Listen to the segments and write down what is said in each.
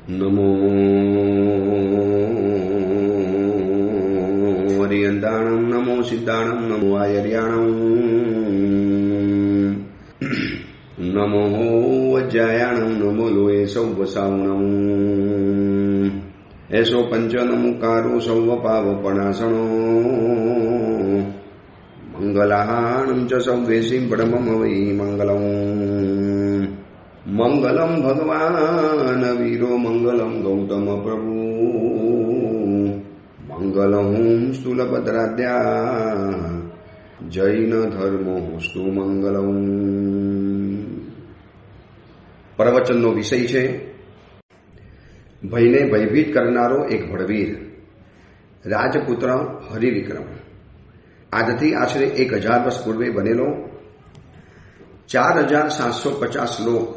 નમો હરિયંતાણં નમો સિદ્ધાણં નમો આયર્યાણં નમો વજ્જાયાણં નમો લોય સૌવસાવણં એસો પંચનમુકારો સૌવ પાવપણાસણો મંગલાહાણં ચ સૌવેશી બ્રહ્મમ વૈ મંગલં મંગલમ ભગવાન વીરો મંગલમ ગૌતમ પ્રભુ મંગલમ સ્થૂલભદ્રાદ્યા જૈન ધર્મોસ્તુ મંગલમ. પ્રવચનનો વિષય છે ભયને ભયભીત કરનારો એક ભડવીર, રાજપુત્ર હરિવિક્રમ. આજથી આશરે 1000 વર્ષ પૂર્વે બનેલો 4750 શ્લોક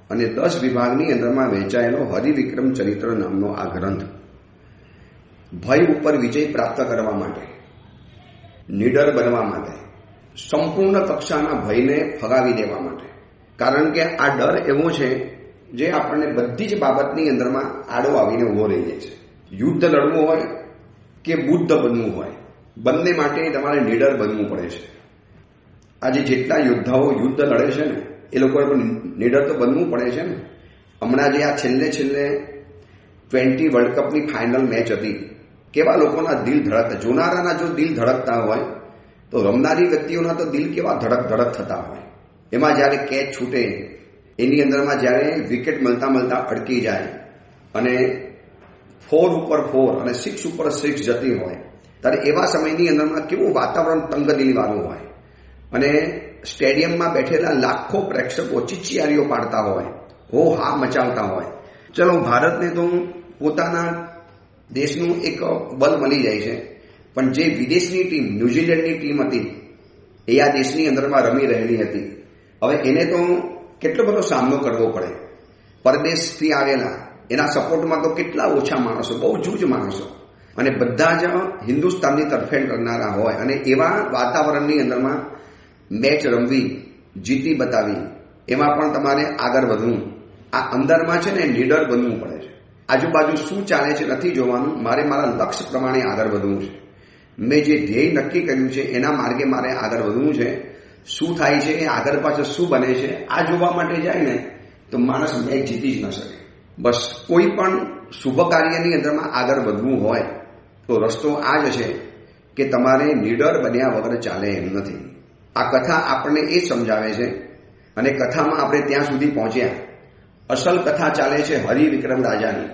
અને 10 વિભાગની અંદરમાં વહેંચાયેલો હરિવિક્રમ ચરિત્ર નામનો આ ગ્રંથ ભય ઉપર વિજય પ્રાપ્ત કરવા માટે, નીડર બનવા માટે, સંપૂર્ણ કક્ષાના ભયને ફગાવી દેવા માટે. કારણ કે આ ડર એવો છે જે આપણને બધી જ બાબતની અંદરમાં આડો આવીને ઉભો રહી જાય છે. યુદ્ધ લડવું હોય કે બુદ્ધ બનવું હોય, બંને માટે તમારે નીડર બનવું પડે છે. આજે જેટલા યોદ્ધાઓ યુદ્ધ લડે છે ને એ લોકોએ પણ નીડર તો બનવું પડે છે ને. હમણાં જે આ છેલ્લે 20 વર્લ્ડ કપની ફાઇનલ મેચ હતી, કેવા લોકોના દિલ ધડકતા, જોનારાના જો દિલ ધડકતા હોય તો રમનારી વ્યક્તિઓના તો દિલ કેવા ધડક ધડક થતા હોય. એમાં જ્યારે કેચ છૂટે, એની અંદરમાં જ્યારે વિકેટ મળતા અડકી જાય અને 4 ઉપર 4 અને 6 ઉપર 6 જતી હોય, ત્યારે એવા સમયની અંદરમાં કેવું વાતાવરણ તંગદિલીવાળું હોય અને સ્ટેડિયમમાં બેઠેલા લાખો પ્રેક્ષકો ચીચિયારીઓ પાડતા હોય, હો હા મચાવતા હોય. ચલો, ભારતને તો પોતાના દેશનું એક બલ મળી જાય છે, પણ જે વિદેશની ટીમ, ન્યૂઝીલેન્ડની ટીમ હતી, એ આ દેશની અંદરમાં રમી રહેલી હતી. હવે એને તો કેટલો બધો સામનો કરવો પડે. પરદેશથી આવેલા એના સપોર્ટમાં તો કેટલા ઓછા માણસો, બહુ જૂજ માણસો, અને બધા જ હિન્દુસ્તાનની તરફેણ કરનારા હોય. અને એવા વાતાવરણની અંદરમાં મેચ રમવી, જીતી બતાવી, એમાં પણ તમારે આગળ વધવું. આ અંદરમાં છે ને નીડર બનવું પડે છે. આજુબાજુ શું ચાલે છે નથી જોવાનું, મારે મારા લક્ષ્ય પ્રમાણે આગળ વધવું છે. મેં જે ધ્યેય નક્કી કર્યું છે એના માર્ગે મારે આગળ વધવું છે. શું થાય છે, આગળ પાછળ શું બને છે, આ જોવા માટે જાય ને તો માણસ મેચ જીતી જ ન શકે. બસ કોઈ પણ શુભ કાર્યની અંદરમાં આગળ વધવું હોય તો રસ્તો આ જ છે કે તમારે નીડર બન્યા વગર ચાલે એમ નથી. આ કથા આપણને એ સમજાવે છે. અને કથામાં આપણે ત્યાં સુધી પહોંચ્યા. અસલ કથા ચાલે છે હરિવિક્રમ રાજાની.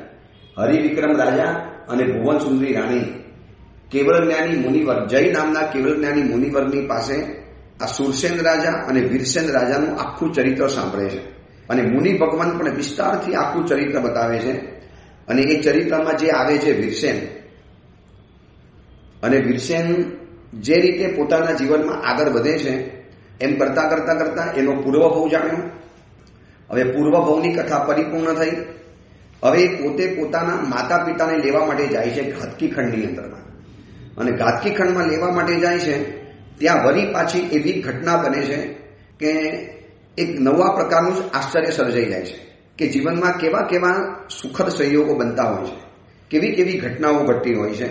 હરિવિક્રમ રાજા અને ભુવન સુંદરી રાણી કેવળ જ્ઞાની મુનિવર, જય નામના કેવળ જ્ઞાની મુનિવરની પાસે આ સુરસેન રાજા અને વીરસેન રાજાનું આખું ચરિત્ર સાંભળે છે. અને મુનિ ભગવાન પણ વિસ્તારથી આખું ચરિત્ર બતાવે છે. અને એ ચરિત્રમાં જે આવે છે વીરસેન, અને વીરસેન જે રીતે પોતાના જીવનમાં આગળ વધે છે એમ કરતા એનો પૂર્વભવ જાણ્યો. હવે પૂર્વભવની કથા પરિપૂર્ણ થઈ. હવે પોતે પોતાના માતા પિતાને લેવા માટે જાય છે ઘાતકી ખંડની અંદરમાં. અને ઘાતકી ખંડમાં લેવા માટે જાય છે ત્યાં વળી પાછી એવી ઘટના બને છે કે એક નવા પ્રકારનું જ આશ્ચર્ય સર્જાઈ જાય છે કે જીવનમાં કેવા સુખદ સંયોગો બનતા હોય છે, કેવી ઘટનાઓ ઘટતી હોય છે.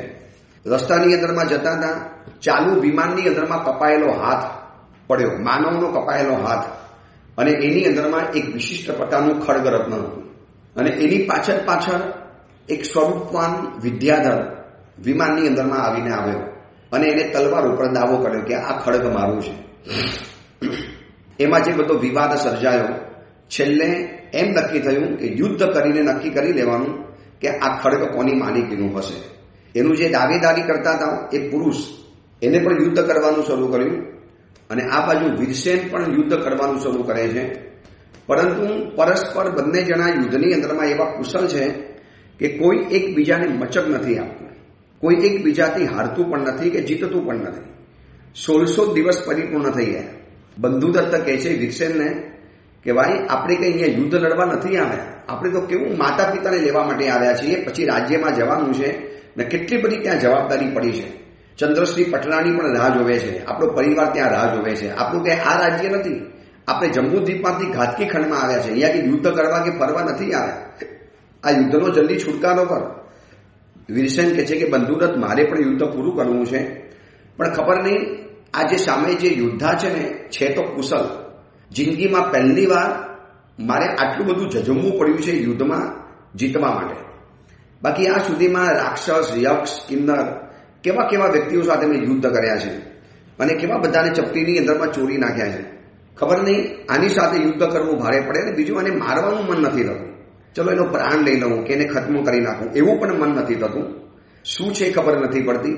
રસ્તાની અંદરમાં જતા હતા, ચાલુ વિમાનની અંદરમાં કપાયેલો હાથ પડ્યો, માનવનો કપાયેલો હાથ, અને એની અંદરમાં એક વિશિષ્ટ પ્રકારનું ખડગરત્ન હતું. અને એની પાછળ એક સ્વરૂપવાન વિદ્યાધર વિમાનની અંદરમાં આવીને આવ્યો અને એને તલવાર ઉપર દાવો કર્યો કે આ ખડગ મારું છે. એમાં જે બધો વિવાદ સર્જાયો, છેલ્લે એમ નક્કી થયું કે યુદ્ધ કરીને નક્કી કરી લેવાનું કે આ ખડગ કોની માલિકીનું હશે. એનું જે દાવેદારી કરતા હતા એ પુરુષ, એને પણ યુદ્ધ કરવાનું શરૂ કર્યું. અને આ બાજુ વીરસેન પણ યુદ્ધ કરવાનું શરૂ કરે છે. પરંતુ પરસ્પર બંને જણા યુદ્ધની અંદરમાં એવા કુશળ છે કે કોઈ એકબીજાને મચક નથી આપતું, કોઈ એકબીજાથી હારતું પણ નથી કે જીતતું પણ નથી. 1600 દિવસ પરિપૂર્ણ થઈ ગયા. બંધુદત્ત કહે છે વીરસેનને કે ભાઈ, આપણે કંઈ અહીંયા યુદ્ધ લડવા નથી આવ્યા, આપણે તો કેવું માતા પિતાને લેવા માટે આવ્યા છીએ, પછી રાજ્યમાં જવાનું છે ને કેટલી બધી ત્યાં જવાબદારી પડી છે. ચંદ્રશ્રી પટરાણી પણ રાહ જોવે છે, આપણો પરિવાર ત્યાં રાહ જોવે છે. આપણું કંઈ આ રાજ્ય નથી, આપણે જંબુદ્વીપમાંથી ઘાતકી ખંડમાં આવ્યા છે, અહીંયાથી યુદ્ધ કરવા કે ફરવા નથી આવ્યા. આ યુદ્ધનો જલ્દી છુટકારો કર. વીરસેન કહે છે કે બંધુદત્ત, મારે પણ યુદ્ધ પૂરું કરવું છે, પણ ખબર નહીં આ જે સામે જે યોદ્ધા છે ને છે તો કુશલ. જિંદગીમાં પહેલી વાર મારે આટલું બધું ઝઝમવું પડ્યું છે યુદ્ધમાં જીતવા માટે. બાકી આ સુધીમાં રાક્ષસ, યક્ષ, કિન્નર કેવા કેવા વ્યક્તિઓ સાથે મેં યુદ્ધ કર્યા છે અને કેવા બધાને ચપટીની અંદરમાં ચોરી નાખ્યા છે. ખબર નહીં આની સાથે યુદ્ધ કરવું ભારે પડે ને બીજું આને મારવાનું મન નથી થતું. ચલો એનો પ્રાણ લઈ લઉં કે એને ખત્મ કરી નાખું એવું પણ મન નથી થતું. શું છે ખબર નથી પડતી.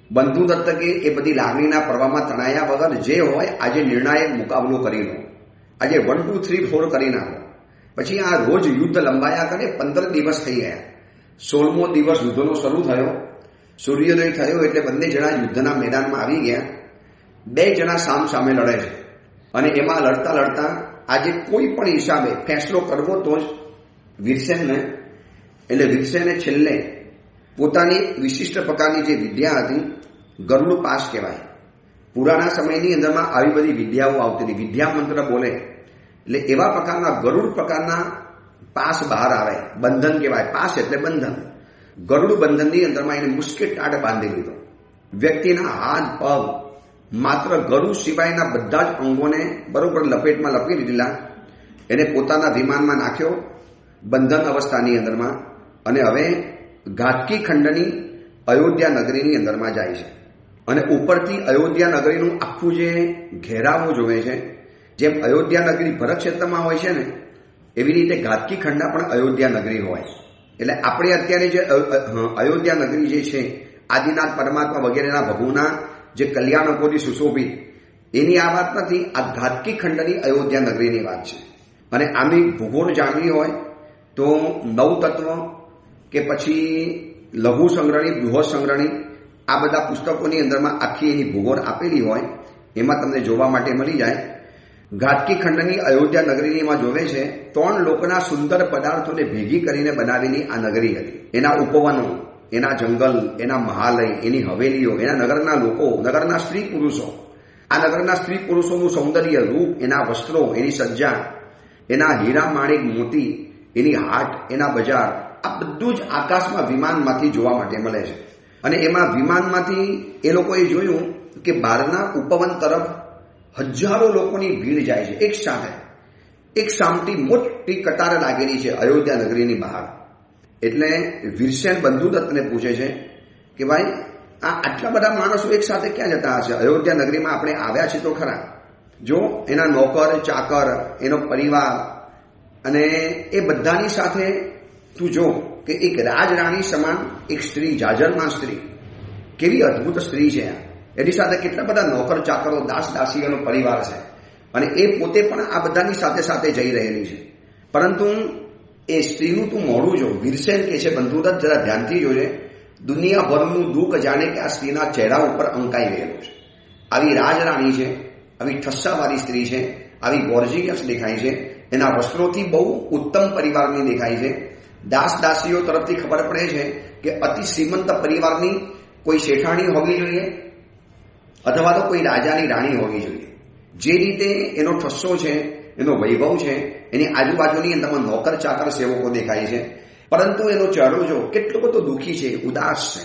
બંધુદત્ત કે એ બધી લાગણીના પ્રવાહમાં તણાયા વગર જે હોય આજે નિર્ણાયક મુકાબલો કરી લો. આજે 1, 2, 3, 4 કરી નાખો. પછી આ રોજ યુદ્ધ લંબાયા કરે. 15 દિવસ થઈ ગયા. 16મો દિવસ યુદ્ધનો શરૂ થયો. સૂર્યોદય થયો એટલે બંને જણા યુદ્ધના મેદાનમાં આવી ગયા. 2 જણા સામ સામે લડે છે અને એમાં લડતા લડતા આજે કોઈ પણ હિસાબે ફેંસલો કરવો તો જ વીરસેનને, એટલે વીરસેને છેલ્લે પોતાની વિશિષ્ટ પ્રકારની જે વિદ્યા હતી, ગરુડ પાસ કહેવાય. પુરાણા સમયની અંદરમાં આવી બધી વિદ્યાઓ આવતી હતી. વિદ્યા મંત્ર બોલે એટલે એવા પ્રકારના ગરુડ પ્રકારના પાસ બહાર આવે. બંધન કહેવાય. પાસ એટલે બંધન. ગરુડ બંધનની અંદરમાં એને મુશ્કેલ ટાટ બાંધી લીધો. વ્યક્તિના હાથ, પગ, માત્ર ગરુડ સિવાયના બધા જ અંગોને બરોબર લપેટમાં લપી લીધેલા. એને પોતાના વિમાનમાં નાખ્યો બંધન અવસ્થાની અંદરમાં અને હવે ઘાટકી ખંડની અયોધ્યા નગરીની અંદરમાં જાય છે. અને ઉપરથી અયોધ્યા નગરીનું આખું જે ઘેરાવો જોવે છે, જેમ અયોધ્યા નગરી ભરત ક્ષેત્રમાં હોય છે ને એવી રીતે ઘાટકી ખંડા પણ અયોધ્યા નગરી હોય. એટલે આપણે અત્યારે જે અયોધ્યા નગરી જે છે આદિનાથ પરમાત્મા વગેરેના ભગવના જે કલ્યાણકોથી સુશોભિત, એની આ વાત નથી. આ ઘાટકી ખંડની અયોધ્યા નગરીની વાત છે. અને આની ભૂગોળ જાણવી હોય તો 9 તત્વ કે પછી લઘુ સંગ્રહણી, બૃહદ સંગ્રહણી આ બધા પુસ્તકોની અંદરમાં આખી એની ભૂગોળ આપેલી હોય, એમાં તમને જોવા માટે મળી જાય. ઘાટકી ખંડની અયોધ્યા નગરીમાં જોવે છે 3 લોકોના સુંદર પદાર્થોને ભેગી કરીને બનાવેલી આ નગરી હતી. એના ઉપવનો, એના જંગલ, એના મહાલય, એની હવેલીઓ, એના નગરના લોકો, નગરના સ્ત્રી પુરુષો, આ નગરના સ્ત્રી પુરુષોનું સૌંદર્ય, રૂપ, એના વસ્ત્રો, એની સજ્જા, એના હીરા માણેક મોતી, એની હાટ, એના બજાર, આ બધું જ આકાશમાં વિમાનમાંથી જોવા માટે મળે છે. અને એમાં વિમાનમાંથી એ લોકોએ જોયું કે બહારના ઉપવન તરફ હજારો લોકોની ભીડ જાય છે એક સાથે. એક સામટી મોટી કતાર લાગેલી છે અયોધ્યા નગરીની બહાર. એટલે વીરસેન બંધુદત્તને પૂછે છે કે ભાઈ આ આટલા બધા માણસો એક સાથે ક્યાં જતા હશે? અયોધ્યા નગરીમાં આપણે આવ્યા છીએ તો ખરા. જો એના નોકર, ચાકર, એનો પરિવાર અને એ બધાની સાથે તું જો કે એક રાજરાણી સમાન એક સ્ત્રી, જાજરમાન સ્ત્રી, કેવી અદ્ભુત સ્ત્રી છે. એની સાથે કેટલા બધા નોકર, ચાકરો, દાસ દાસીઓનો પરિવાર છે અને એ પોતે પણ આ બધાની સાથે સાથે જઈ રહેલી છે. પરંતુ એ સ્ત્રીનું તું મોઢું જો. વીરસેન કે છે બંધુદત્ત જરા ધ્યાનથી જોજે. દુનિયાભરનું દુઃખ જાણે કે આ સ્ત્રીના ચહેરા ઉપર અંકાઈ ગયેલું છે. આવી રાજરાણી છે, આવી ઠસ્સાવાળી સ્ત્રી છે, આવી ગોર્જિયસ દેખાય છે, એના વસ્ત્રોથી બહુ ઉત્તમ પરિવારની દેખાય છે. દાસ દાસીઓ તરફથી ખબર પડે છે કે અતિ શ્રીમંત પરિવારની કોઈ શેઠાણી હોવી જોઈએ અથવા તો કોઈ રાજાની રાણી હોવી જોઈએ. જે રીતે એનો ઠસ્સો છે, એનો વૈભવ છે, એની આજુબાજુની અંદરમાં નોકર, ચાકર, સેવકો દેખાય છે. પરંતુ એનો ચહેરો જો કેટલો બધો દુઃખી છે, ઉદાસ છે.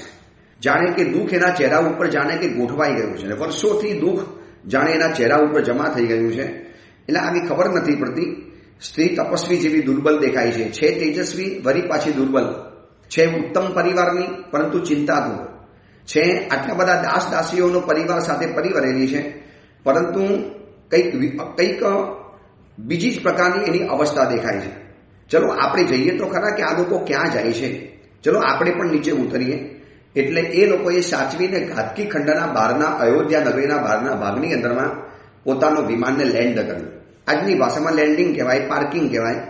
જાણે કે દુઃખ એના ચહેરા ઉપર જાણે કે ગોઠવાઈ ગયું છે. વર્ષોથી દુઃખ જાણે એના ચહેરા ઉપર જમા થઈ ગયું છે. એટલે આવી ખબર નથી પડતી. સ્ત્રી તપસ્વી જેવી દુર્બલ દેખાય છે તેજસ્વી, વરી પાછી દુર્બલ છે. ઉત્તમ પરિવારની પરંતુ ચિંતાતુર છે. આટલા બધા દાસ દાસીઓનો પરિવાર સાથે પરિવરેલી છે, પરંતુ કંઈક બીજી જ પ્રકારની એની અવસ્થા દેખાય છે. ચલો આપણે જઈએ તો ખરા કે આ લોકો ક્યાં જાય છે. ચલો આપણે પણ નીચે ઉતરીએ. એટલે એ લોકોએ સાચવીને ઘાટકી ખંડના બહારના અયોધ્યા નગરીના બહારના ભાગની અંદરમાં પોતાનો વિમાનને લેન્ડ કર્યું. આજની ભાષામાં લેન્ડિંગ કહેવાય, પાર્કિંગ કહેવાય.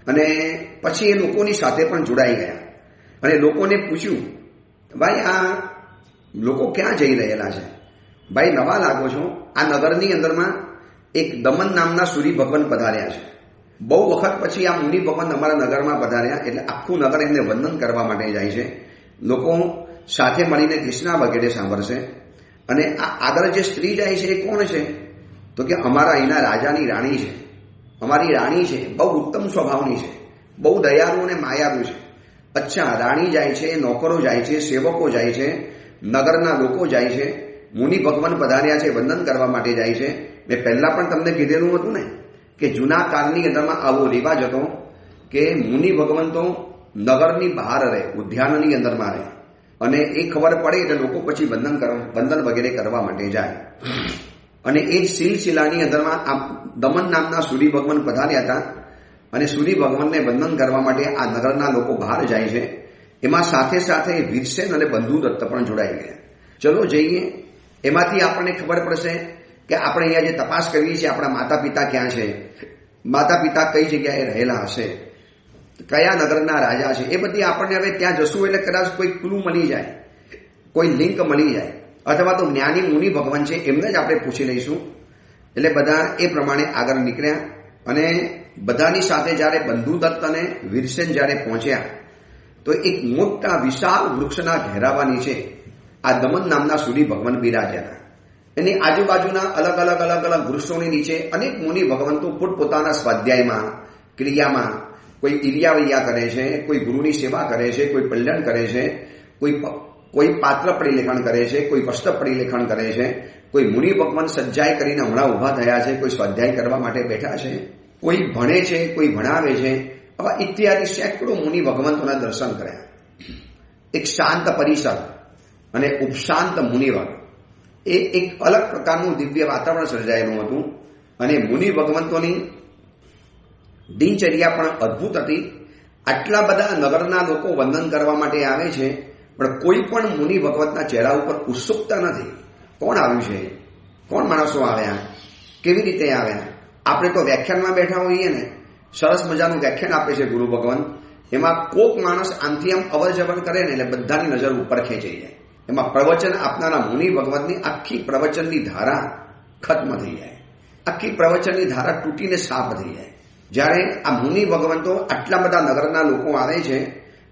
અને પછી એ લોકોની સાથે પણ જોડાઈ ગયા અને લોકોને પૂછ્યું, ભાઈ આ લોકો ક્યાં જઈ રહેલા છે? ભાઈ નવા લાગો છો. આ નગરની અંદરમાં એક દમન નામના સૂર્ય ભગવાન પધાર્યા છે. બહુ વખત પછી આ મુનિ ભગવાન અમારા નગરમાં પધાર્યા. એટલે આખું નગર એમને વંદન કરવા માટે જાય છે. લોકો સાથે મળીને કૃષ્ણા વગેરે સાંભળશે. અને આ આગળ જે સ્ત્રી જાય છે એ કોણ છે? તો કે અમારા અહીંના રાજાની રાણી છે, અમારી રાણી છે, બહુ ઉત્તમ સ્વભાવની છે. બહુ દયાળુ અને માયાળુ છે. અચ્છા, રાણી જાય છે, નોકરો જાય છે, સેવકો જાય છે, નગરના લોકો જાય છે, મુનિ ભગવાન પધાર્યા છે, વંદન કરવા માટે જાય છે. મેં પહેલા પણ તમને કીધેલું હતું ને કે જૂના કાળની અંદરમાં આવો રિવાજ હતો કે મુનિ ભગવાન તો નગરની બહાર રહે, ઉદ્યાનની અંદરમાં રહે, અને એ ખબર પડે એટલે લોકો પછી વંદન વગેરે કરવા માટે જાય. અને એ જ સિલસિલાની અંદરમાં આ દમન નામના સૂર્ય ભગવાન પધાર્યા હતા અને સૂર્ય ભગવાનને વંદન કરવા માટે આ નગરના લોકો બહાર જાય છે. એમાં સાથે સાથે વીરસેન અને બંધુદત્ત પણ જોડાઈ ગયા. ચલો જઈએ, એમાંથી આપણને ખબર પડશે કે આપણે અહીંયા જે તપાસ કરીએ છીએ આપણા માતા પિતા ક્યાં છે, માતા પિતા કઈ જગ્યાએ રહેલા હશે, કયા નગરના રાજા છે, એ બધી આપણને હવે ત્યાં જશું એટલે કદાચ કોઈ ક્લુ મળી જાય, કોઈ લિંક મળી જાય, અથવા તો જ્ઞાની મુનિ ભગવાન છે એમને જ આપણે પૂછી લઈશું. એટલે બધા એ પ્રમાણે આગળ નીકળ્યા અને બધાની સાથે જ્યારે બંધુદત્ત અને વીરસેન જ્યારે પહોંચ્યા તો એક મોટા વિશાળ વૃક્ષના ઘેરાવા નીચે આ દમન નામના સૂર્ય ભગવાન બિરાજ્યા હતા. એની આજુબાજુના અલગ અલગ વૃક્ષોની નીચે અનેક મુનિ ભગવંતો પોતપોતાના સ્વાધ્યાયમાં, ક્રિયામાં, કોઈ ઇરિયાવૈયા કરે છે, કોઈ ગુરુની સેવા કરે છે, કોઈ કલ્યાણ કરે છે, કોઈ પાત્ર પરિલેખન કરે છે, કોઈ વસ્ત્ર પરિલેખન કરે છે, કોઈ મુનિ ભગવાન સજ્જાય કરીને હમણાં ઊભા થયા છે, કોઈ સ્વાધ્યાય કરવા માટે બેઠા છે, કોઈ ભણે છે, કોઈ ભણાવે છે, આવા ઇત્યાદિ સેંકડો મુનિ ભગવંતોના દર્શન કર્યા. એક શાંત પરિસર અને ઉપશાંત મુનિવર, એ એક અલગ પ્રકારનું દિવ્ય વાતાવરણ સર્જાયેલું હતું. અને મુનિ ભગવંતોની દિનચર્યા પણ અદ્ભુત હતી. આટલા બધા નગરના લોકો વંદન કરવા માટે આવે છે પણ કોઈ પણ મુનિ ભગવતના ચહેરા ઉપર ઉત્સુકતા નથી. કોણ આવ્યું છે, કોણ માણસો આવ્યા, કેવી રીતે આવ્યા. આપણે તો વ્યાખ્યાનમાં બેઠા હોઈએ ને, સરસ મજાનું વ્યાખ્યાન આપે છે ગુરુ ભગવાન, એમાં કોક માણસ આમથી આમ અવર જવર કરે ને એટલે બધાની નજર ઉપર ખેંચાઈ જાય. એમાં પ્રવચન આપનારા મુનિ ભગવતની આખી પ્રવચનની ધારા ખત્મ થઈ જાય, આખી પ્રવચનની ધારા તૂટીને સાફ થઈ જાય. જ્યારે આ મુનિ ભગવંતો આટલા બધા નગરના લોકો આવે છે,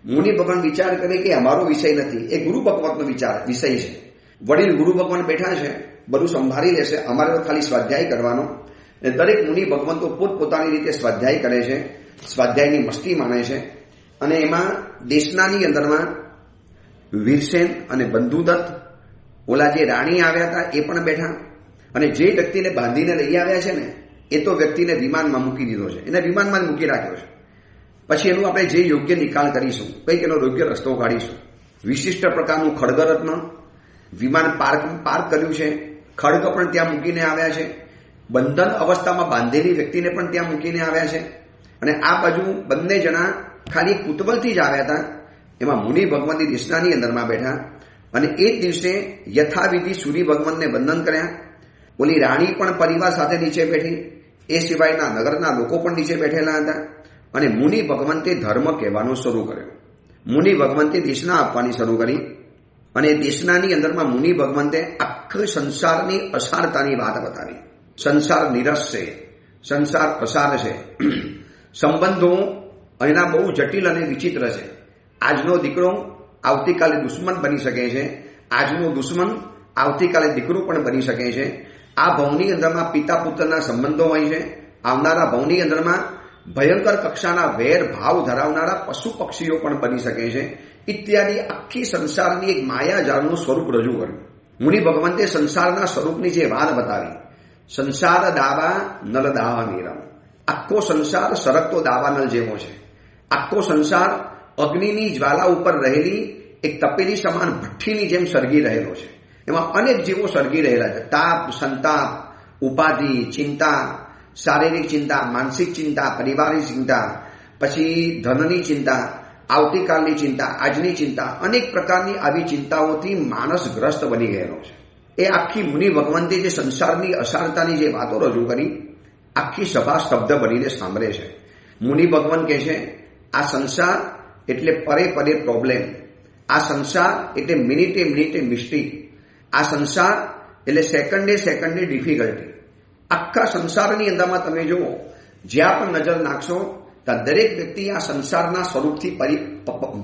મુનિ ભગવાન વિચાર કરે કે અમારો વિષય નથી, એ ગુરુ ભગવતનો વિષય છે. વડીલ ગુરુ ભગવાન બેઠા છે, બધું સંભાળી લેશે, અમારે તો ખાલી સ્વાધ્યાય કરવાનો. દરેક મુનિ ભગવંતો પોતપોતાની રીતે સ્વાધ્યાય કરે છે, સ્વાધ્યાયની મસ્તી માણે છે. અને એમાં દેશનાની અંદરમાં વીરસેન અને બંધુદત્ત, ઓલા જે રાણી આવ્યા હતા એ પણ બેઠા. અને જે વ્યક્તિને બાંધીને લઈ આવ્યા છે ને એ તો વ્યક્તિને વિમાનમાં મૂકી દીધો છે, એને વિમાનમાં જ મૂકી રાખ્યો છે. પછી એનું આપણે જે યોગ્ય નિકાલ કરીશું, કંઈક એનો યોગ્ય રસ્તો કાઢીશું. વિશિષ્ટ પ્રકારનું ખડગરત્ન વિમાન પાર્ક કર્યું છે, ખડગ પણ ત્યાં મૂકીને આવ્યા છે, બંધન અવસ્થામાં બાંધેલી વ્યક્તિને પણ ત્યાં મૂકીને આવ્યા છે. અને આ બાજુ બંને જણા ખાલી કુતૂહલથી જ આવ્યા હતા. એમાં મુનિ ભગવાનની દેશનાની અંદરમાં બેઠા અને એ જ દિવસે યથાવિધિ સૂર્ય ભગવાનને વંદન કર્યા. ઓલી રાણી પણ પરિવાર સાથે નીચે બેઠી, એ સિવાયના નગરના લોકો પણ નીચે બેઠેલા હતા. અને મુનિ ભગવંતે ધર્મ કહેવાનું શરૂ કર્યો. મુનિ ભગવંતે દેશના આપવાની શરૂ કરી. અને દેશનાની અંદરમાં મુનિ ભગવંતે આખા સંસારની અસારતાની વાત બતાવી. સંસાર નિરસ છે, સંસાર અસાર છે, સંબંધો એના બહુ જટિલ અને વિચિત્ર છે. આજનો દીકરો આવતીકાલે દુશ્મન બની શકે છે, આજનો દુશ્મન આવતીકાલે દીકરો પણ બની શકે છે. આ ભવની અંદરમાં પિતા પુત્રના સંબંધો હોય છે. આવનારા ભવની અંદરમાં ભયંકર કક્ષાના વેર ભાવ ધરાવનારા પશુ પક્ષીઓ પણ બની શકે છે. ઇત્યાદિ આખી સંસારની એક માયાજાળનું સ્વરૂપ રજૂ કર્યું. મુનિ ભગવંતે સંસારના સ્વરૂપની જે વાત બતાવી, સંસાર દાવા નલ દાવા નીરમ, આખો સંસાર સરકતો દાવાનલ જેવો છે. આખો સંસાર અગ્નિની જ્વાલા ઉપર રહેલી એક તપેલી સમાન ભઠ્ઠીની જેમ સળગી રહેલો છે. એમાં અનેક જીવો સળગી રહેલા છે. તાપ, સંતાપ, ઉપાધિ, ચિંતા, શારીરિક ચિંતા, માનસિક ચિંતા, પારિવારિક ચિંતા, પછી ધનની ચિંતા, આવતીકાલની ચિંતા, આજની ચિંતા, અનેક પ્રકારની આવી ચિંતાઓથી માણસ ગ્રસ્ત બની ગયેલો છે. એ આખી મુનિ ભગવંતે જે સંસારની અસારતાની જે વાતો રજૂ કરી, આખી સભા સ્તબ્ધ બનીને સાંભળે છે. મુનિ ભગવાન કહે છે, આ સંસાર એટલે પરે પરે પ્રોબ્લેમ, આ સંસાર એટલે મિનિટે મિનિટે મિસ્ટેક, આ સંસાર એટલે સેકન્ડે સેકન્ડે ડિફિકલ્ટી. આખા સંસારની અંદરમાં તમે જુઓ, જ્યાં પણ નજર નાખશો ત્યાં દરેક વ્યક્તિ આ સંસારના સ્વરૂપથી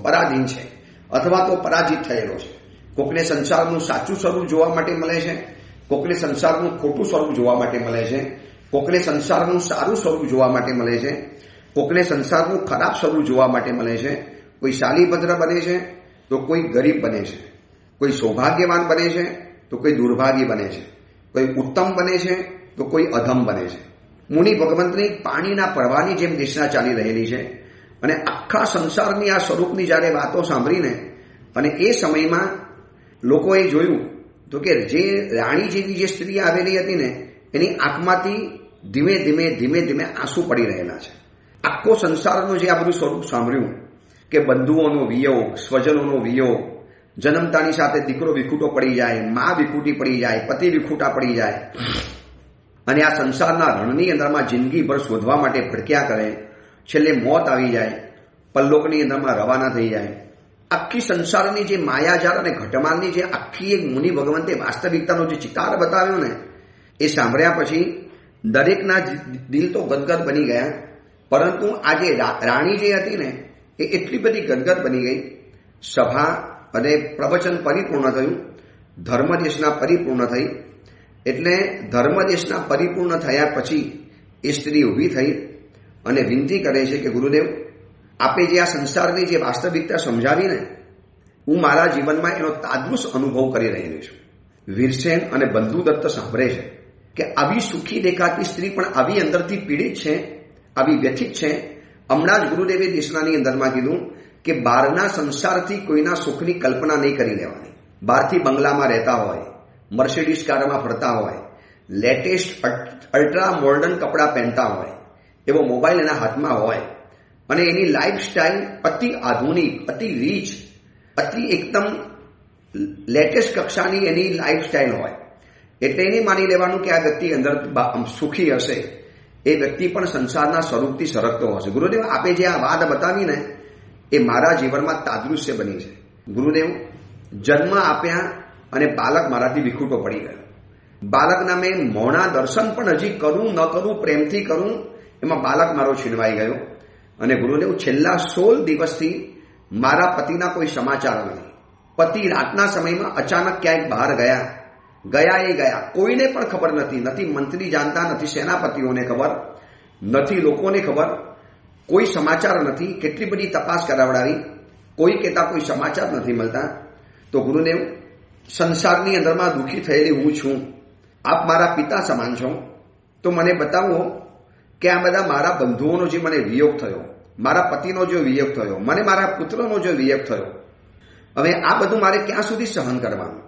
પરાધીન છે અથવા તો પરાજિત થયેલો છે. કોકને સંસારનું સાચું સ્વરૂપ જોવા માટે મળે છે, કોકને સંસારનું ખોટું સ્વરૂપ જોવા માટે મળે છે, કોકને સંસારનું સારું સ્વરૂપ જોવા માટે મળે છે. કોકને સંસારનું ખરાબ સ્વરૂપ જોવા માટે મળે છે. કોઈ શાલીભદ્ર બને છે તો કોઈ ગરીબ બને છે, કોઈ સૌભાગ્યવાન બને છે તો કોઈ દુર્ભાગી બને છે, કોઈ ઉત્તમ બને છે તો કોઈ અધમ બને છે. મુનિ ભગવંતની પાણીના પ્રવાહની જેમ દેશના ચાલી રહેલી છે. અને આખા સંસારની આ સ્વરૂપની જ્યારે વાતો સાંભળીને અને એ સમયમાં લોકોએ જોયું તો કે જે રાણી જેવી જે સ્ત્રી આવેલી હતી ને એની આંખમાંથી ધીમે ધીમે ધીમે ધીમે આંસુ પડી રહેલા છે. આખો સંસારનું જે આ બધું સ્વરૂપ સાંભળ્યું કે બંધુઓનો વિયોગ, સ્વજનોનો વિયોગ, જન્મતાની સાથે દીકરો વિખૂટો પડી જાય, મા વિખૂટી પડી જાય, પતિ વિખૂટા પડી જાય અને આ સંસારના રણની અંદરમાં જિંદગીભર શોધવા માટે ભટક્યા કરે, છેલ્લે મોત આવી જાય, પલ્લોકની અંદરમાં રવાના થઈ જાય. આખી સંસારની જે માયાજાળ અને ઘટમાલની જે આખી એક મુનિ ભગવંતે વાસ્તવિકતાનો જે ચિતાર બતાવ્યો ને એ સાંભળ્યા પછી દરેકના દિલ તો ગદગદ બની ગયા. પરંતુ આ જે રાણી જે હતી ને એ એટલી બધી ગદગદ બની ગઈ. સભા અને પ્રવચન પરિપૂર્ણ થયું, ધર્મદેશના પરિપૂર્ણ થઈ. એટલે ધર્મદેશના પરિપૂર્ણ થયા પછી એ સ્ત્રી ઊભી થઈ અને વિનંતી કરે છે કે ગુરુદેવ, આપે જે આ સંસારની જે વાસ્તવિકતા સમજાવી ને હું મારા જીવનમાં એનો તાદૃશ અનુભવ કરી રહ્યો છું. વીરસેન અને બંધુદત્ત સાંભળે છે કે આવી સુખી દેખાતી સ્ત્રી પણ આવી અંદરથી પીડિત છે, આવી વ્યથિત છે. હમણાં જ ગુરુદેવે દેશનાની અંદરમાં કીધું કે બહારના સંસારથી કોઈના સુખની કલ્પના નહીં કરી લેવાની. બહારથી બંગલામાં રહેતા હોય, મર્સિડીઝ કારમાં ફરતા હોય, લેટેસ્ટ અલ્ટ્રા મોડર્ન કપડાં પહેરતા હોય, એવો મોબાઈલ એના હાથમાં હોય અને એની લાઈફસ્ટાઈલ અતિ આધુનિક, અતિ રીચ, અતિ એકદમ લેટેસ્ટ કક્ષાની એની લાઈફસ્ટાઈલ હોય. એટલે એને માની લેવાનું કે આ વ્યક્તિ અંદર સુખી હશે, એ વ્યક્તિ પણ સંસારના સ્વરૂપથી સરકતો હશે. ગુરુદેવ આપે જે આ વાત બતાવીને એ મારા જીવનમાં તાદૃશ્ય બની છે. ગુરુદેવ જન્મ આપ્યા અને બાળક મારાથી વિખૂટો પડી ગયો. બાળકના મેં મોણા દર્શન પણ હજી કરું ન કરું, પ્રેમથી કરું, એમાં બાળક મારો છીનવાઈ ગયો. અને ગુરુદેવ છેલ્લા 16 દિવસથી મારા પતિના કોઈ સમાચાર નથી. પતિ રાતના સમયમાં અચાનક ક્યાંક બહાર ગયા, કોઈને પણ ખબર નથી. નથી મંત્રી જાણતા, નથી સેનાપતિઓને ખબર, નથી લોકોને ખબર, કોઈ સમાચાર નથી. કેટલી બધી તપાસ કરાવડાવી, કોઈ કહેતા કોઈ સમાચાર નથી મળતા. તો ગુરુદેવ સંસારની અંદરમાં દુઃખી થયેલી હું છું, આપ મારા પિતા સમાન છો, તો મને બતાવો કે આ બધા મારા બંધુઓનો જે મને વિયોગ થયો, મારા પતિનો જે વિયોગ થયો, મને મારા પુત્રનો જે વિયોગ થયો, હવે આ બધું મારે ક્યાં સુધી સહન કરવાનું?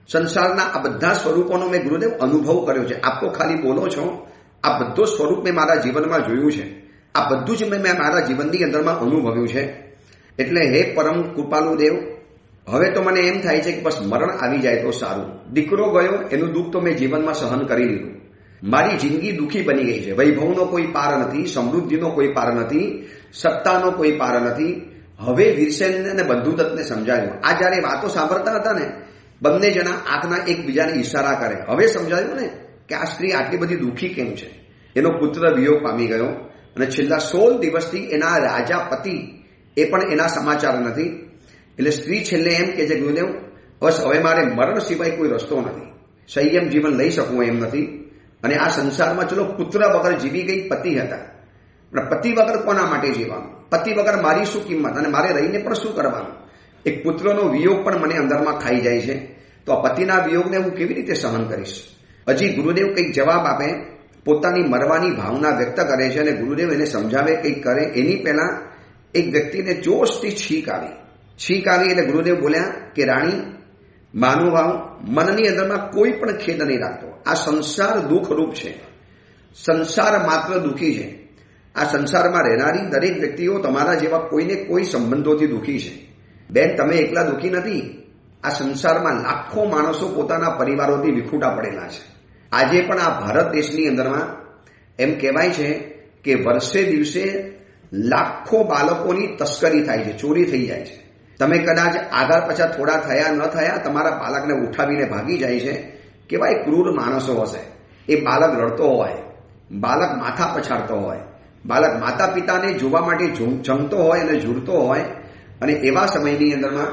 સંસારના આ બધા સ્વરૂપોનો મેં ગુરુદેવ અનુભવ કર્યો છે. આપ તો ખાલી બોલો છો, આ બધું સ્વરૂપ મેં મારા જીવનમાં જોયું છે. આ બધું જ મેં મારા જીવનની અંદરમાં અનુભવ્યું છે. એટલે હે પરમ કૃપાલુ દેવ, હવે તો મને એમ થાય છે કે બસ મરણ આવી જાય તો સારું. દીકરો ગયો એનું દુઃખ તો મેં જીવનમાં સહન કરી લીધું. મારી જિંદગી દુઃખી બની ગઈ છે. વૈભવનો કોઈ પાર નથી, સમૃદ્ધિનો કોઈ પાર નથી, સત્તાનો કોઈ પાર નથી. હવે વીરસેન અને બંધુદત્તને સમજાયું. આ જ્યારે વાતો સાંભળતા હતા ને બંને જણા આંખના એકબીજાને ઈશારા કરે. હવે સમજાયું ને કે આ સ્ત્રી આટલી બધી દુઃખી કેમ છે. એનો પુત્ર વિયોગ પામી ગયો અને છેલ્લા 16 દિવસથી એના રાજા પતિ એ પણ એના સમાચાર નથી. એટલે સ્ત્રી છેલ્લે એમ કે છે ગુરુદેવ, બસ હવે મારે મરણ સિવાય કોઈ રસ્તો નથી, સંયમ જીવન લઈ શકું એમ નથી. અને આ સંસારમાં ચલો પુત્ર વગર જીવી ગઈ, પતિ હતા, પણ પતિ વગર કોના માટે જીવવાનું? પતિ વગર મારી શું કિંમત અને મારે રહીને પણ શું કરવાનું? એક પુત્રનો વિયોગ પણ મને અંદરમાં ખાઈ જાય છે. તો આ પતિના વિયોગને હું કેવી રીતે સહન કરીશ? હજી ગુરુદેવ કંઈક જવાબ આપે, પોતાની મરવાની ભાવના વ્યક્ત કરે છે અને ગુરુદેવ એને સમજાવે, કંઈક કરે. એની પહેલા એક વ્યક્તિને જોશથી છીંક આવી એટલે ગુરુદેવ બોલ્યા કે રાણી, માનુભાવ, મનની અંદરમાં કોઈ પણ ખેદ નહીં રાખતો. આ સંસાર દુઃખરૂપ છે, સંસાર માત્ર દુઃખી છે. આ સંસારમાં રહેનારી દરેક વ્યક્તિઓ તમારા જેવા કોઈને કોઈ સંબંધોથી દુઃખી છે. બેન, તમે એકલા દુઃખી નથી. આ સંસારમાં લાખો માણસો પોતાના પરિવારોથી વિખૂટા પડેલા છે. આજે પણ આ ભારત દેશની અંદરમાં એમ કહેવાય છે કે વર્ષે દિવસે લાખો બાળકોની તસ્કરી થાય છે, ચોરી થઈ જાય છે. તમે કદાચ આગળ પાછા થોડા થયા ન થયા, તમારા બાળકને ઉઠાવીને ભાગી જાય છે. કેવાય ક્રૂર માણસો હશે. એ બાળક રડતો હોય, બાળક માથા પછાડતો હોય, બાળક માતા પિતાને જોવા માટે જમતો હોય અને ઝૂરતો હોય, અને એવા સમયની અંદરમાં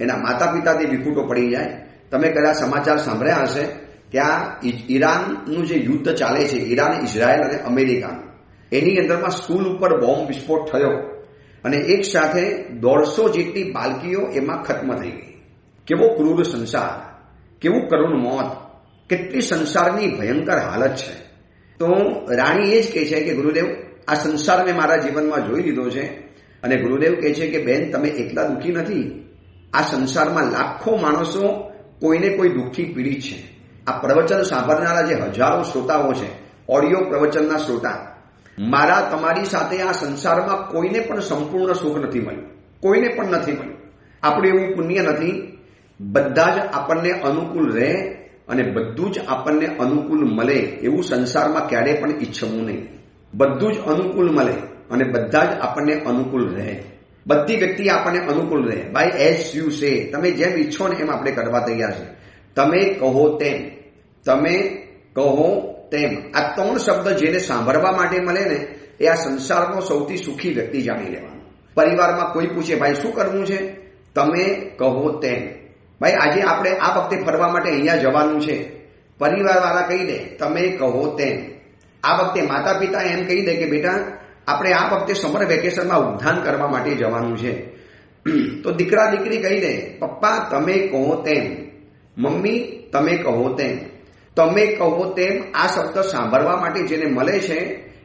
એના માતા પિતાથી વિખૂટો પડી જાય. તમે કદાચ સમાચાર સાંભળ્યા હશે, ત્યાં ઈરાનનું જે યુદ્ધ ચાલે છે, ઈરાન, ઇઝરાયલ અને અમેરિકાનું, એની અંદરમાં સ્કૂલ ઉપર બોમ્બ વિસ્ફોટ થયો અને એક સાથે 150 જેટલી બાળકીઓ એમાં ખત્મ થઈ ગઈ. કેવો ક્રૂર સંસાર, કેવું કરુણ મોત, કેટલી સંસારની ભયંકર હાલત છે. તો રાણી એ જ કહે છે કે ગુરુદેવ, આ સંસાર મેં મારા જીવનમાં જોઈ લીધો છે. અને ગુરુદેવ કહે છે કે બેન, તમે એકલા દુઃખી નથી. આ સંસારમાં લાખો માણસો કોઈને કોઈ દુઃખથી પીડિત છે. આ પ્રવચન સાંભળનારા જે હજારો શ્રોતાઓ છે, ઓડિયો પ્રવચનના શ્રોતા, મારા તમારી સાથે આ સંસારમાં કોઈને પણ સંપૂર્ણ સુખ નથી મળ્યું, કોઈને પણ નથી મળ્યું. આપણું એવું પુણ્ય નથી. બધા જ આપણને અનુકૂળ રહે અને બધું જ આપણને અનુકૂળ મળે એવું સંસારમાં ક્યારેય પણ ઈચ્છવું નહીં. બધું જ અનુકૂળ મળે અને બધા જ આપણને અનુકૂળ રહે. બધી વ્યક્તિ આપણને અનુકૂળ રહે. બાય એઝ યુ સે, તમે જેમ ઈચ્છો ને એમ આપણે કરવા તૈયાર છે. તમે કહો તેમ, તમે કહો તેમ, આ 3 શબ્દ જેને સાંભળવા માટે મળે ને એ આ સંસારનો સૌથી સુખી વ્યક્તિ જાણી લેવાનો. પરિવારમાં કોઈ પૂછે, ભાઈ શું કરવું છે? તમે કહો તેમ. ભાઈ આજે આપણે આ વખતે ફરવા માટે અહીંયા જવાનું છે. પરિવારવાળા કહી દે તમે કહો તેમ. આ વખતે માતા પિતા એમ કહી દે કે બેટા આપણે આ વખતે સમર વેકેશનમાં ઉદ્યાન કરવા માટે જવાનું છે. તો દીકરા દીકરી કહી દે પપ્પા તમે કહો તેમ, મમ્મી તમે કહો તેમ. તમે કહો તેમ આ શબ્દ સાંભળવા માટે જેને મળે છે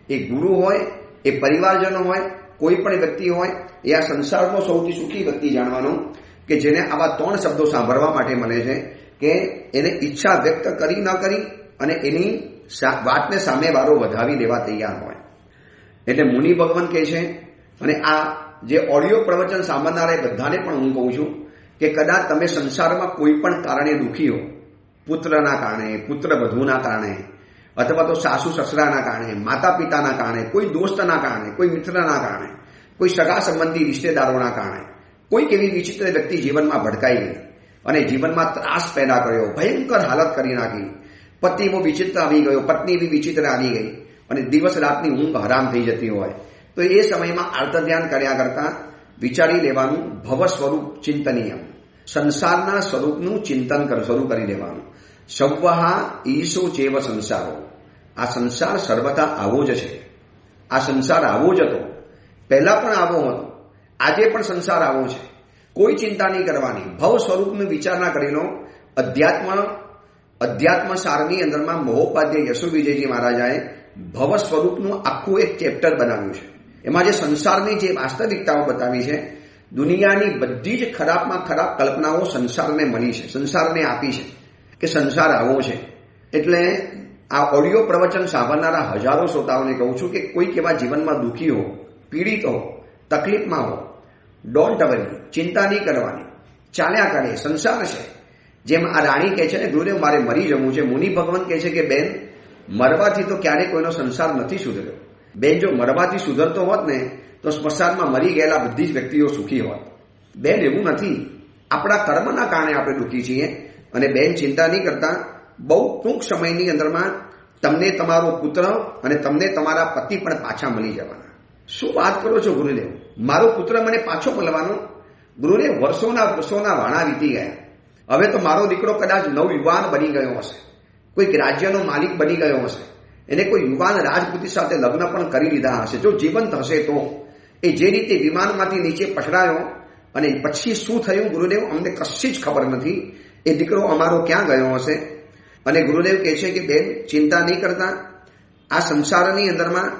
એ ગુરુ હોય, એ પરિવારજનો હોય, કોઈ પણ વ્યક્તિ હોય, એ આ સંસારનો સૌથી સુખી વ્યક્તિ જાણવાનો કે જેને આવા 3 શબ્દો સાંભળવા માટે મળે છે કે એને ઈચ્છા વ્યક્ત કરી ન કરી અને એની વાતને સામેવાળો વધાવી દેવા તૈયાર હોય. એટલે મુનિ ભગવાન કહે છે, અને આ જે ઓડિયો પ્રવચન સાંભળનારા બધાને પણ હું કહું છું કે કદાચ તમે સંસારમાં કોઈ પણ કારણે દુઃખી હો, પુત્રના કારણે, પુત્ર વધુના કારણે, અથવા તો સાસુ સસરાના કારણે, માતા પિતાના કારણે, કોઈ દોસ્તના કારણે, કોઈ મિત્રના કારણે, કોઈ સગા સંબંધી રિશ્તેદારોના કારણે, કોઈક એવી વિચિત્ર વ્યક્તિ જીવનમાં ભડકાઈ ગઈ અને જીવનમાં ત્રાસ પેદા કર્યો, ભયંકર હાલત કરી નાખી. પતિ એવો વિચિત્ર આવી ગયો, પત્ની એવી વિચિત્ર આવી ગઈ અને દિવસ રાતની ઊંઘ હરામ થઈ જતી હોય, તો એ સમયમાં આર્ત ધ્યાન કર્યા કરતા વિચારી લેવાનું ભવ સ્વરૂપ ચિંતનીયમ, સંસારના સ્વરૂપનું ચિંતન શરૂ કરી દેવાનું. સવ્વહા ઈશો ચેવ સંસારો, આ સંસાર સર્વથા આવો જ છે. આ સંસાર આવો જ હતો, પહેલા પણ આવો હતો, આજે પણ સંસાર આવો છે. કોઈ ચિંતા નહીં કરવાની. ભવ સ્વરૂપની વિચારણા કરી લો. અધ્યાત્મ સારની અંદરમાં મહોપાધ્યાય યશુ વિજયજી મહારાજાએ ભવ સ્વરૂપનું આખું એક ચેપ્ટર બનાવ્યું છે. એમાં જે સંસારની જે વાસ્તવિકતાઓ બતાવી છે, દુનિયાની બધી જ ખરાબમાં ખરાબ કલ્પનાઓ સંસારને મળી છે, સંસારને આપી છે કે સંસાર આવો છે. એટલે આ ઓડિયો પ્રવચન સાંભળનારા હજારો શ્રોતાઓને કહું છું કે કોઈક એવા જીવનમાં દુઃખી હો, પીડિત હો, તકલીફમાં હો, ડોન્ટ વરી, ચિંતા નહીં કરવાની, ચાલ્યા કરે, સંસાર છે. જેમ આ રાણી કહે છે ને ગુરુદેવ મારે મરી જવું છે, મુનિ ભગવાન કહે છે કે બેન મરવાથી તો ક્યારેય કોઈનો સંસાર નથી સુધર્યો. બેન જો મરવાથી સુધરતો હોત ને તો સ્મશાનમાં મરી ગયેલા બધી જ વ્યક્તિઓ સુખી હોત. બેન એવું નથી, આપણા કર્મના કારણે આપણે દુઃખી છીએ. અને બેન ચિંતા નહીં કરતા, બહુ ટૂંક સમયની અંદરમાં તમને તમારો પુત્ર અને તમને તમારા પતિ પણ પાછા મળી જવાના. શું વાત કરો છો ગુરુદેવ, મારો પુત્ર મને પાછો મળવાનો? ગુરુદેવ વર્ષોના વાણા વીતી ગયા. હવે તો મારો દીકરો કદાચ નવયુવાન બની ગયો હશે, કોઈક રાજ્યનો માલિક બની ગયો હશે, એને કોઈ યુવાન રાજપૂતી સાથે લગ્ન પણ કરી લીધા હશે. જો જીવંત હશે તો એ જે રીતે વિમાનમાંથી નીચે પછડાયો અને પછી શું થયું ગુરુદેવ અમને કશી જ ખબર નથી. એ દીકરો અમારો ક્યાં ગયો હશે? અને ગુરુદેવ કહે છે કે બેન ચિંતા નહીં કરતા, આ સંસારની અંદરમાં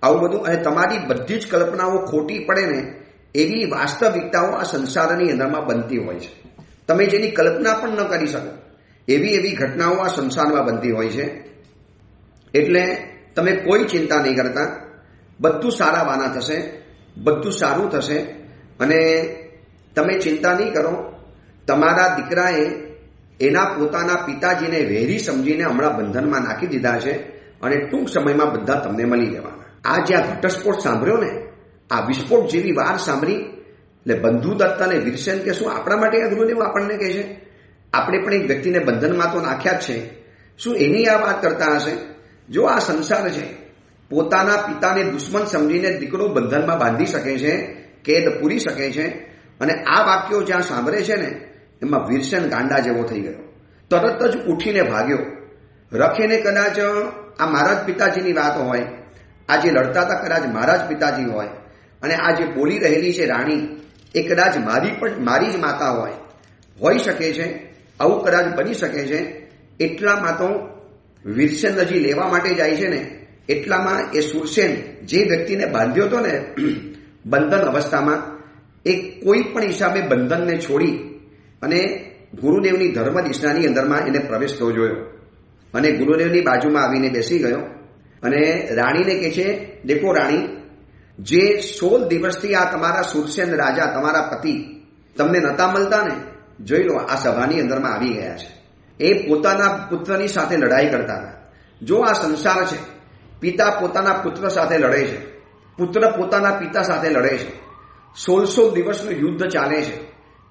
આવું બધું, અને તમારી બધી જ કલ્પનાઓ ખોટી પડે ને એવી વાસ્તવિકતાઓ આ સંસારની અંદરમાં બનતી હોય છે. તમે જેની કલ્પના પણ ન કરી શકો એવી ઘટનાઓ આ સંસારમાં બનતી હોય છે. એટલે તમે કોઈ ચિંતા નહીં કરતા, બધું સારાવાના થશે, બધું સારું થશે. અને તમે ચિંતા નહીં કરો. તમારા દીકરાએ એના પોતાના પિતાજીને વેરી સમજીને હમણાં બંધનમાં નાખી દીધા છે અને ટૂંક સમયમાં બધા તમને મળી જવાના. આ જ્યાં ઘટસ્ફોટ સાંભળ્યો ને, આ વિસ્ફોટ જેવી વાર સાંભળી એટલે બંધુદત્ત અને વીરસેન કે શું આપણા માટે આ ગુરુદેવ આપણને કહે છે? આપણે પણ એક વ્યક્તિને બંધનમાં તો નાખ્યા જ છે, શું એની આ વાત કરતા હશે? જો આ સંસાર છે, પોતાના પિતાને દુશ્મન સમજીને દીકરો બંધનમાં બાંધી શકે છે, કેદ પૂરી શકે છે. અને આ વાક્યો જ્યાં સાંભળે છે ને એમાં વીરસેન ગાંડા જેવો થઈ ગયો, તરત જ ઉઠીને ભાગ્યો. રખેને કદાચ આ મારા જ પિતાજીની વાત હોય આ જે લડતા હતા કદાચ મારા જ પિતાજી હોય, અને આ જે બોલી રહેલી છે રાણી એ કદાચ મારી જ માતા હોઈ શકે છે. આવું કદાચ બની શકે છે. એટલામાં તો વીરસેન હજી લેવા માટે જાય છે ને, એટલામાં એ શૂરસેન જે વ્યક્તિને બાંધ્યો હતો ને બંધન અવસ્થામાં, એ કોઈ પણ હિસાબે બંધનને છોડી અને ગુરુદેવની ધર્મ દિશાની અંદરમાં એને પ્રવેશતો જોયો અને ગુરુદેવની બાજુમાં આવીને બેસી ગયો અને રાણીને કહે છે, દેખો રાણી, જે 16 દિવસથી આ તમારા શૂરસેન રાજા, તમારા પતિ તમને નતા મળતા ને, જોઈ લો આ સભાની અંદરમાં આવી ગયા છે. એ પોતાના પુત્રની સાથે લડાઈ કરતા હતા. જો આ સંસાર છે, પિતા પોતાના પુત્ર સાથે લડે છે, પુત્ર પોતાના પિતા સાથે લડે છે, 1600 દિવસનું યુદ્ધ ચાલે છે,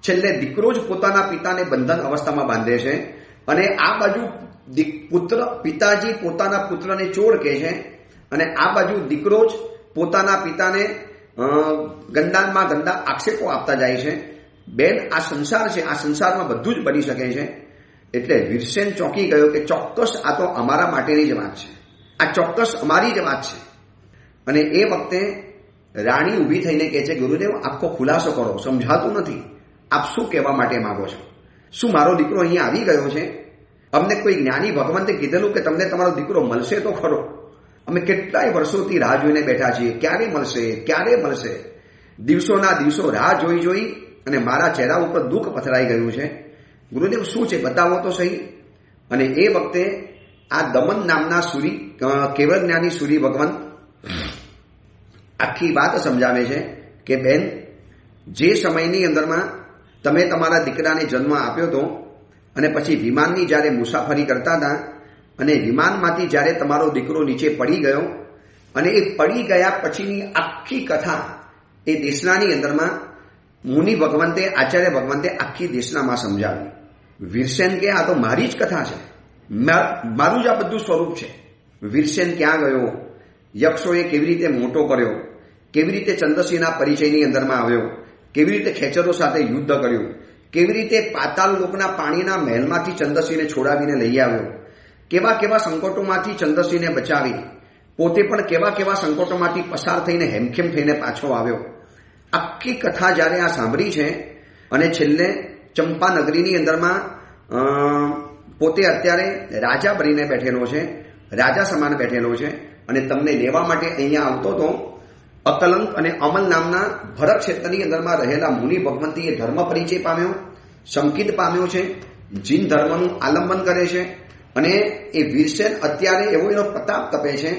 છેલ્લે દીકરો જ પોતાના પિતાને બંધન અવસ્થામાં બાંધે છે અને આ બાજુ પિતાજી પોતાના પુત્રને ચોર કહે છે અને આ બાજુ દીકરો જ પોતાના પિતાને ગંદામાં ગંદા આક્ષેપો આપતા જાય છે. બેન, આ સંસાર છે, આ સંસારમાં બધું જ બની શકે છે. એટલે વીરસેન ચોંકી ગયો કે ચોક્કસ આ તો અમારા માટેની જ વાત છે, આ ચોક્કસ અમારી જ વાત છે. અને એ વખતે રાણી ઊભી થઈને કહે છે, ગુરુદેવ આખો ખુલાસો કરો, સમજાતું નથી, આપ શું કહેવા માટે માંગો છો? શું મારો દીકરો અહીંયા આવી ગયો છે? અમને કોઈ જ્ઞાની ભગવંતે કીધેલું કે તમને તમારો દીકરો મળશે તો ખરો? અમે કેટલાય વર્ષોથી રાહ જોઈને બેઠા છીએ, ક્યારે મળશે, ક્યારે મળશે? દિવસોના દિવસો રાહ જોઈ અને મારા ચહેરા ઉપર દુઃખ પથરાઈ ગયું છે. ગુરુદેવ શું છે, બતાવો તો સહી. અને એ વખતે આ દમન નામના સૂરી, કેવળ જ્ઞાની સૂરી ભગવાન આખી વાત સમજાવે છે કે બેન, જે સમયની અંદરમાં તમે તમારા દીકરાને જન્મ આપ્યો હતો અને પછી વિમાનની જ્યારે મુસાફરી કરતા હતા અને વિમાનમાંથી જ્યારે તમારો દીકરો નીચે પડી ગયો અને એ પડી ગયા પછીની આખી કથા એ દેશનાની અંદરમાં મુનિ ભગવંતે, આચાર્ય ભગવંતે આખી દેશનામાં સમજાવી. વીરસેન કે આ તો મારી જ કથા છે, મારું જ આ બધું સ્વરૂપ છે. વીરસેન ક્યાં ગયો, યક્ષોએ કેવી રીતે મોટો કર્યો, કેવી રીતે ચંદ્રસિંહના પરિચયની અંદરમાં આવ્યો, કેવી રીતે ખેચરો સાથે યુદ્ધ કર્યું, કેવી રીતે પાતાળ લોકના પાણીના મહેલમાંથી ચંદ્રસિંહને છોડાવીને લઈ આવ્યો, કેવા કેવા સંકટોમાંથી ચંદ્રસિંહને બચાવી, પોતે પણ કેવા કેવા સંકટોમાંથી પસાર થઈને હેમખેમ થઈને પાછો આવ્યો. આખી કથા જ્યારે આ સાંભળી છે અને છેલ્લે ચંપા નગરીની અંદરમાં પોતે અત્યારે રાજા બનીને બેઠેલો છે, રાજા સમાન બેઠેલો છે અને તમને લેવા માટે અહીંયા આવતો હતો, અકલંક અને અમલ નામના ભરત ક્ષેત્રની અંદરમાં રહેલા મુનિ ભગવંતીએ ધર્મ પરિચય પામ્યો, સંકિત પામ્યો છે, જીન ધર્મનું આલંબન કરે છે અને એ વીરસેન અત્યારે એવો એનો પ્રતાપ તપે છે.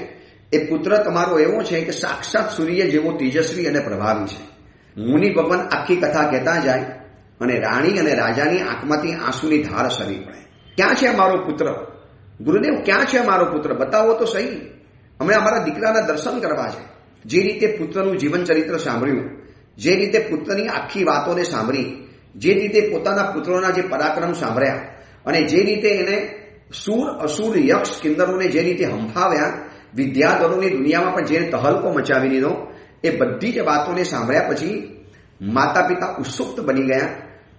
એ પુત્ર તમારો એવો છે કે સાક્ષાત સૂર્ય જેવો તેજસ્વી અને પ્રભાવી છે. મુનિ ભગવાન આખી કથા કહેતા જાય અને રાણી અને રાજાની આંખમાંથી આંસુની ધાર સરી પડે. ક્યાં છે અમારો પુત્ર? ગુરુદેવ, ક્યાં છે અમારો પુત્ર? બતાવો તો સહી. અમે અમારા દીકરાના દર્શન કરવા છે. જે રીતે પુત્રનું જીવન ચરિત્ર સાંભળ્યું, જે રીતે પુત્રની આખી વાતોને સાંભળી, જે રીતે પોતાના પુત્રોના જે પરાક્રમ સાંભળ્યા અને જે રીતે એને સૂર અસુર યક્ષ કિન્નરોને જે રીતે હંફાવ્યા, વિદ્યાધરોની દુનિયામાં પણ જે તહલકો મચાવી દીધો, એ બધી જ વાતોને સાંભળ્યા પછી માતા પિતા ઉત્સુક બની ગયા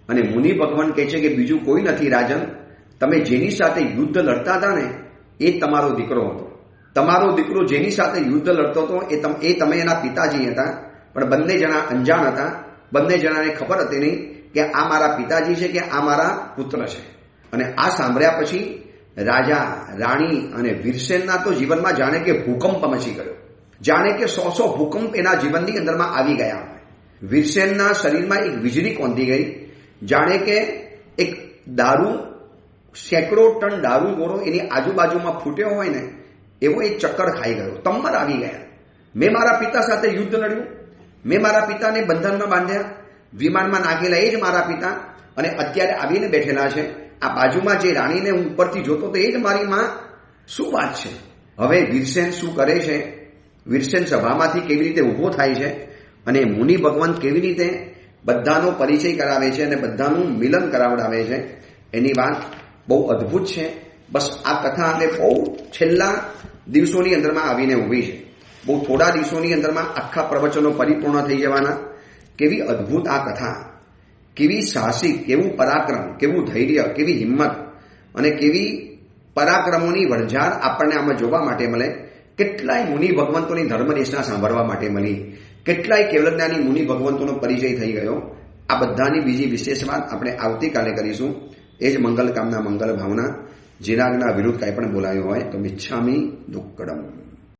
અને મુનિ ભગવાન કહે છે કે બીજું કોઈ નથી રાજન, તમે જેની સાથે યુદ્ધ લડતા હતા ને એ તમારો દીકરો હતો. તમારો દીકરો જેની સાથે યુદ્ધ લડતો હતો એ તમે એના પિતાજી હતા, પણ બંને જણા અંજાણ હતા. બંને જણાને ખબર હતી નહીં કે આ મારા પિતાજી છે કે આ મારા પુત્ર છે. અને આ સાંભળ્યા પછી રાજા, રાણી અને વીરસેનના તો જીવનમાં જાણે કે ભૂકંપ મચી ગયો, જાણે કે 100 ભૂકંપ એના જીવનની અંદરમાં આવી ગયા. વીરસેનના શરીરમાં એક વીજળી કોંધી ગઈ, જાણે કે એક દારૂ, સેંકડો ટન દારૂ ગોળો એની આજુબાજુમાં ફૂટ્યો હોય ને એવો એક ચક્કર ખાઈ ગયો, તમ્મર આવી ગયા. મેં મારા પિતા સાથે યુદ્ધ લડ્યું, મેં મારા પિતાને બંધનમાં બાંધ્યા, વિમાનમાં નાખેલા એ જ મારા પિતા અને અત્યારે આવીને બેઠેલા છે. આ બાજુમાં જે રાણીને હું ઉપરથી જોતો તો એ જ મારી માં. શું વાત છે? હવે વીરસેન શું કરે છે? વીરસેન સભામાંથી કેવી રીતે ઊભો થાય છે અને મુનિ ભગવાન કેવી રીતે બધાનો પરિચય કરાવે છે અને બધાનું મિલન કરાવડાવે છે, એની વાત બહુ અદ્ભુત છે. બસ આ કથા આપણે બહુ છેલ્લા દિવસોની અંદરમાં આવીને ઊભી છે. બહુ થોડા દિવસોની અંદરમાં આખા પ્રવચનો પરિપૂર્ણ થઈ જવાના. કેવી અદ્ભુત આ કથા, કેવી સાહસિક, કેવું પરાક્રમ, કેવું ધૈર્ય, કેવી હિંમત અને કેવી પરાક્રમોની વણઝાર આપણને આમાં જોવા માટે મળે કેટલાય મુનિ ભગવંતોની ધર્મદેશના સાંભળવા માટે મળી, કેટલાય કેવલજ્ઞાની મુનિ ભગવંતોનો પરિચય થઈ ગયો. આ બધાની બીજી વિશેષ વાત આપણે આવતીકાલે કરીશું. એ જ મંગલ કામના મંગલ ભાવના. જેના વિરુદ્ધ કાંઈ પણ બોલાયું હોય તો મિચ્છામિ દુક્કડમ.